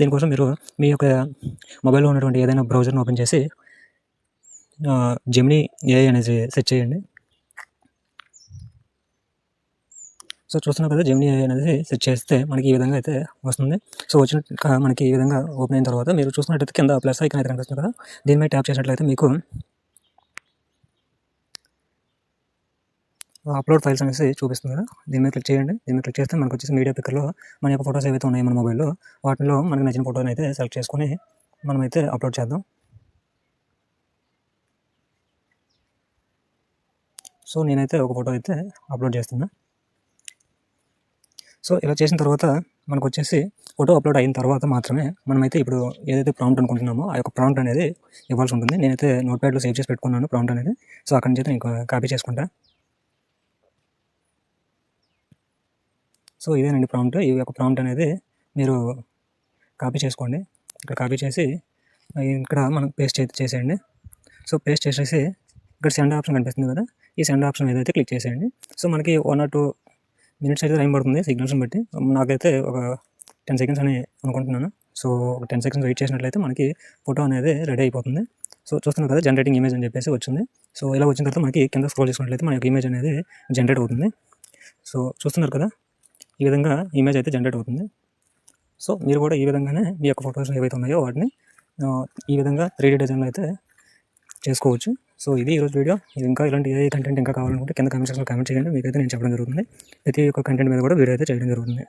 దీనికోసం మీరు మీ యొక్క మొబైల్‌లో ఉన్నటువంటి ఏదైనా బ్రౌజర్‌ని ఓపెన్ చేసి జెమినీ ఏఐ అనేది సెర్చ్ చేయండి. సో చూస్తున్నారు కదా, జెమినీ ఏఐ అనేది సెర్చ్ చేస్తే మనకి ఈ విధంగా అయితే వస్తుంది. సో మనకి ఈ విధంగా ఓపెన్ అయిన తర్వాత మీరు చూస్తున్నట్టయితే కింద ప్లస్ ఐకాన్ అయితే కనిపిస్తుంది కదా, దీని మీద ట్యాప్ చేసినట్లయితే మీకు అప్లోడ్ ఫైల్స్ అనేసి చూపిస్తుంది కదా, దీని మీద క్లిక్ చేయండి. దీని మీద క్లిక్ చేస్తే మనకు వచ్చేసి మీడియా పిక్కర్‌లో మన యొక్క ఫోటోస్ ఏవైతే ఉన్నాయో మన మొబైల్‌లో, వాటిలో మనకు నచ్చిన ఫోటోని అయితే సెలెక్ట్ చేసుకొని మనమైతే అప్లోడ్ చేద్దాం. సో నేనైతే ఒక ఫోటో అయితే అప్లోడ్ చేస్తున్నా. సో ఇలా చేసిన తర్వాత మనకు వచ్చేసి ఫోటో అప్లోడ్ అయిన తర్వాత మాత్రమే మనమైతే ఇప్పుడు ఏదైతే ప్రాంప్ట్ అనుకుంటున్నామో ఆ యొక్క ప్రాంప్ట్ అనేది ఇవ్వాల్సి ఉంటుంది. నేనైతే నోట్‌ప్యాడ్‌లో సేవ్ చేసి పెట్టుకున్నాను ప్రాంప్ట్ అనేది. సో అక్కడి నుంచి అయితే నేను కాపీ చేసుకుంటా. సో ఇదేనండి ప్రాంప్ట్. ఈ యొక్క ప్రాంప్ట్ అనేది మీరు కాపీ చేసుకోండి. ఇక్కడ కాపీ చేసి ఇక్కడ మనం పేస్ట్ చేసేయండి. సో పేస్ట్ చేసేసి ఇక్కడ సెండ్ ఆప్షన్ కనిపిస్తుంది కదా, ఈ సెండ్ ఆప్షన్ మీద అయితే క్లిక్ చేసేయండి. సో మనకి 1 or 2 minutes అయితే టైం పడుతుంది సిగ్నల్స్ని బట్టి. నాకైతే ఒక 10 seconds అని అనుకుంటున్నాను. సో ఒక 10 seconds వెయిట్ చేసినట్లయితే మనకి ఫోటో అనేది రెడీ అయిపోతుంది. సో చూస్తున్నారు కదా, జనరేటింగ్ ఇమేజ్ అని చెప్పేసి వచ్చింది. సో ఇలా వచ్చిన తర్వాత మనకి కింద స్క్రోల్ చేసుకున్నట్లయితే మన యొక్క ఇమేజ్ అనేది జనరేట్ అవుతుంది. సో చూస్తున్నారు కదా, ఈ విధంగా ఇమేజ్ అయితే జనరేట్ అవుతుంది. సో మీరు కూడా ఈ విధంగానే మీ యొక్క ఫోటోస్ ఏవైతే ఉన్నాయో వాటిని ఈ విధంగా 3D డిజైన్లో అయితే చేసుకోవచ్చు. సో ఇది ఈరోజు వీడియో. ఇంకా ఇలాంటి ఏ కంటెంట్ ఇంకా కావాలనుకుంటే కింద కామెంట్ సెక్షన్లో కామెంట్ చేయండి. మీకైతే నేను చెప్పడం జరుగుతుంది. ప్రతి ఒక్క కంటెంట్ మీద కూడా వీడియో అయితే చేయడం జరుగుతుంది.